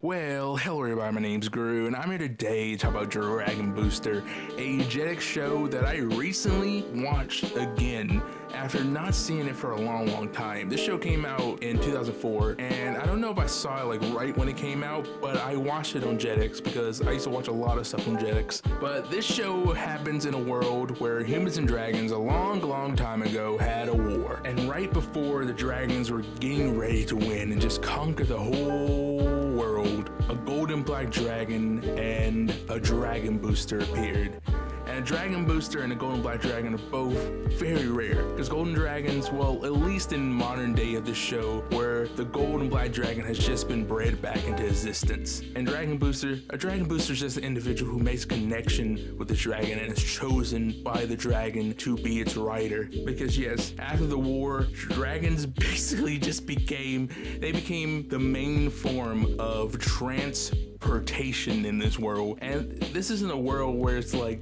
Well, hello everybody, my name's Guru, and I'm here today to talk about Dragon Booster, a Jetix show that I recently watched again after not seeing it for a long time. This show came out in 2004, and I don't know if I saw it like right when it came out, but I watched it on Jetix because I used to watch a lot of stuff on Jetix. But this show happens in a world where humans and dragons a long time ago had a war, and right before the dragons were getting ready to win and just conquer the whole world, a golden black dragon and a dragon booster appeared. And a dragon booster and a golden black dragon are both very rare, because golden dragons, well, at least in modern day of this show, where the golden black dragon has just been bred back into existence. And a dragon booster is just an individual who makes a connection with the dragon and is chosen by the dragon to be its rider. Because yes, after the war, dragons basically just became the main form of transportation in this world. And this isn't a world where it's like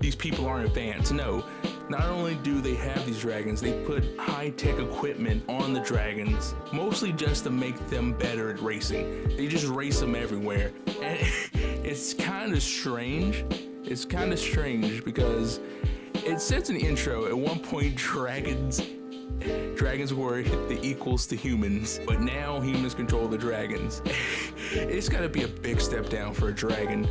these people aren't advanced. No, not only do they have these dragons, they put high-tech equipment on the dragons, mostly just to make them better at racing. They just race them everywhere, and it's kind of strange. It's kind of strange because it says in the intro, at one point dragons were the equals to humans, but now humans control the dragons. It's gotta be a big step down for a dragon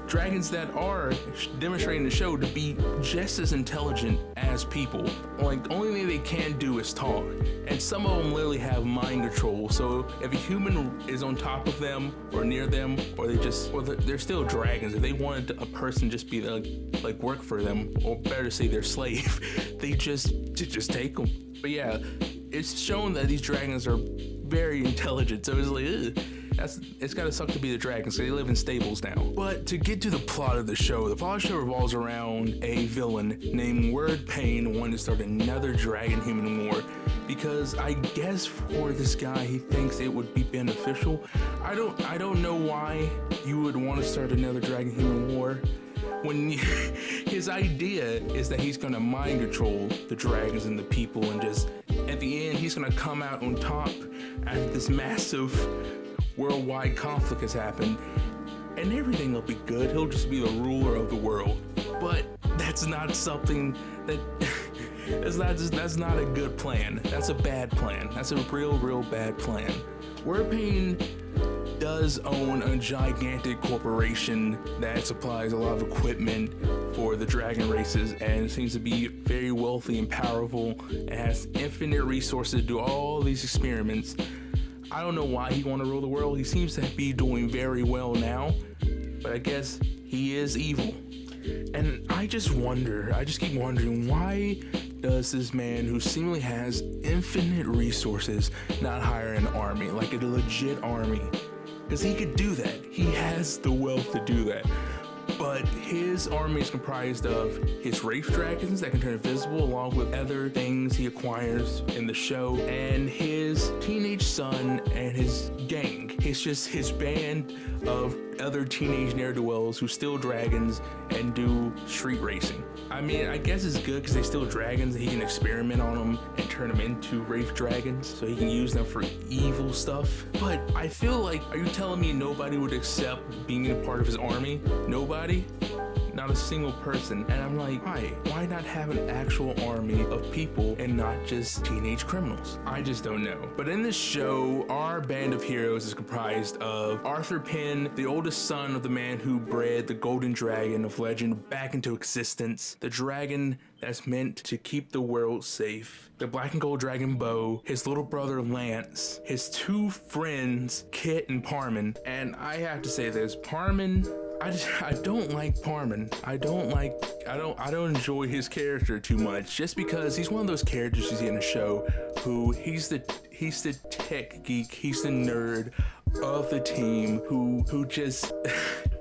dragons that are demonstrating the show to be just as intelligent as people. Like, the only thing they can do is talk, and some of them literally have mind control. So if a human is on top of them or near them, or they're still dragons. If they wanted a person just be like work for them, or better say their slave, they just take them. But yeah, it's shown that these dragons are very intelligent. So it's like, ugh. It's gotta suck to be the dragon, so they live in stables now. But to get to the plot of the show revolves around a villain named Word Pain wanting to start another dragon-human war, because I guess for this guy, he thinks it would be beneficial. I don't know why you would want to start another dragon-human war when his idea is that he's gonna mind control the dragons and the people, and just at the end he's gonna come out on top after this massive worldwide conflict has happened, and everything will be good. He'll just be the ruler of the world. But that's not something that that's not a good plan. That's a bad plan. That's a real bad plan. Wordpain does own a gigantic corporation that supplies a lot of equipment for the dragon races, and seems to be very wealthy and powerful, and has infinite resources to do all these experiments. I don't know why he want to rule the world. He seems to be doing very well now, but I guess he is evil. And I just keep wondering, why does this man who seemingly has infinite resources not hire an army, like a legit army? Because he could do that. He has the wealth to do that. But his army is comprised of his race dragons that can turn invisible, along with other things he acquires in the show, and his teenage son and his gang. It's just his band of other teenage ne'er-do-wells who steal dragons and do street racing. I mean, I guess it's good because they steal dragons and he can experiment on them and turn them into wraith dragons, so he can use them for evil stuff. But I feel like, are you telling me nobody would accept being a part of his army? Nobody? Not a single person. And I'm like, why not have an actual army of people and not just teenage criminals? I just don't know. But in this show, our band of heroes is comprised of Arthur Penn, the oldest son of the man who bred the golden dragon of legend back into existence, the dragon that's meant to keep the world safe, the black and gold dragon Bo, his little brother Lance, his two friends Kit and Parman. And I have to say this, Parman, I don't like Parman. I don't enjoy his character too much, just because he's one of those characters you see in a show who he's the tech geek, he's the nerd of the team who just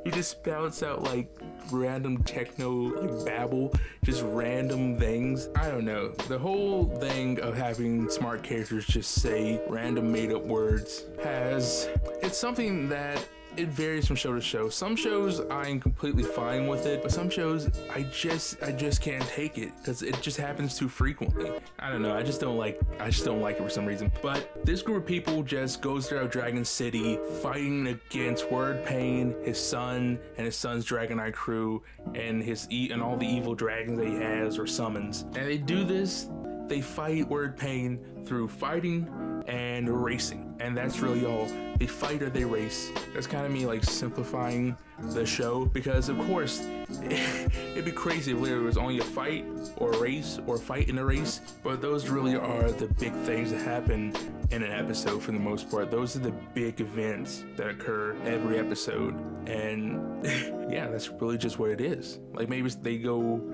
he just spouts out like random techno like babble, just random things. I don't know. The whole thing of having smart characters just say random made up words it's something that it varies from show to show. Some shows I'm completely fine with it, but some shows I just can't take it because it just happens too frequently. I don't know, I just don't like it for some reason. But this group of people just goes throughout Dragon City fighting against Word Pain, his son, and his son's Dragonite crew, and and all the evil dragons that he has or summons. And they do this, they fight Word Pain through fighting and racing, and that's really all. They fight or they race. That's kind of me like simplifying the show, because of course it'd be crazy if there was only a fight or a race or a fight in a race, but those really are the big things that happen in an episode for the most part. Those are the big events that occur every episode, and yeah, that's really just what it is. Like maybe they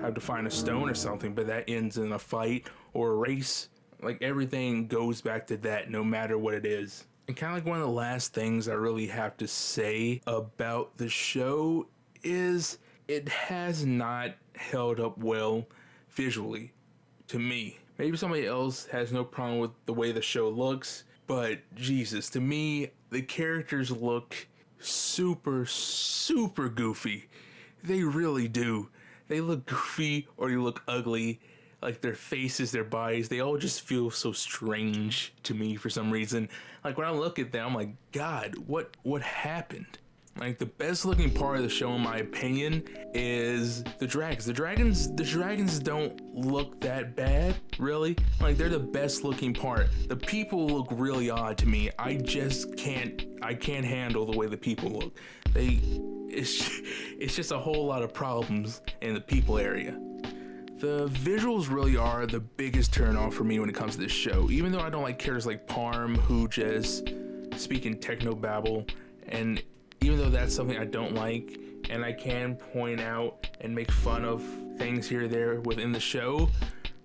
have to find a stone or something, but that ends in a fight or a race. Like everything goes back to that no matter what it is. And kind of like one of the last things I really have to say about the show is it has not held up well visually to me. Maybe somebody else has no problem with the way the show looks, but Jesus, to me, the characters look super goofy. They really do. They look goofy or they look ugly. Like their faces, their bodies, they all just feel so strange to me for some reason. Like when I look at them, I'm like, God, what happened? Like the best looking part of the show, in my opinion, is the dragons. The dragons don't look that bad, really. Like they're the best looking part. The people look really odd to me. I can't handle the way the people look. It's just a whole lot of problems in the people area. The visuals really are the biggest turnoff for me when it comes to this show. Even though I don't like characters like Parm, who just speak in techno babble, and even though that's something I don't like, and I can point out and make fun of things here or there within the show,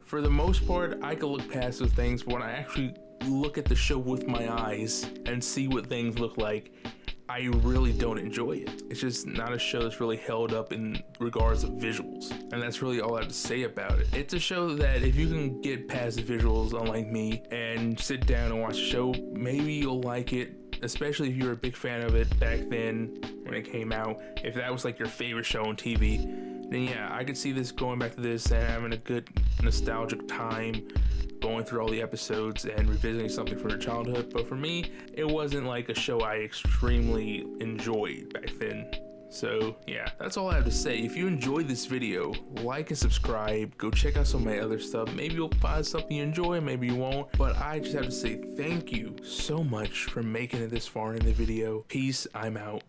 for the most part, I can look past those things. But when I actually look at the show with my eyes and see what things look like, I really don't enjoy it. It's just not a show that's really held up in regards of visuals. And that's really all I have to say about it. It's a show that if you can get past the visuals, unlike me, and sit down and watch the show, maybe you'll like it, especially if you were a big fan of it back then when it came out. If that was like your favorite show on TV, then yeah, I could see this going back to this and having a good nostalgic time going through all the episodes and revisiting something from your childhood. But for me, it wasn't like a show I extremely enjoyed back then. So yeah, that's all I have to say. If you enjoyed this video, like and subscribe. Go check out some of my other stuff. Maybe you'll find something you enjoy, maybe you won't. But I just have to say thank you so much for making it this far in the video. Peace, I'm out.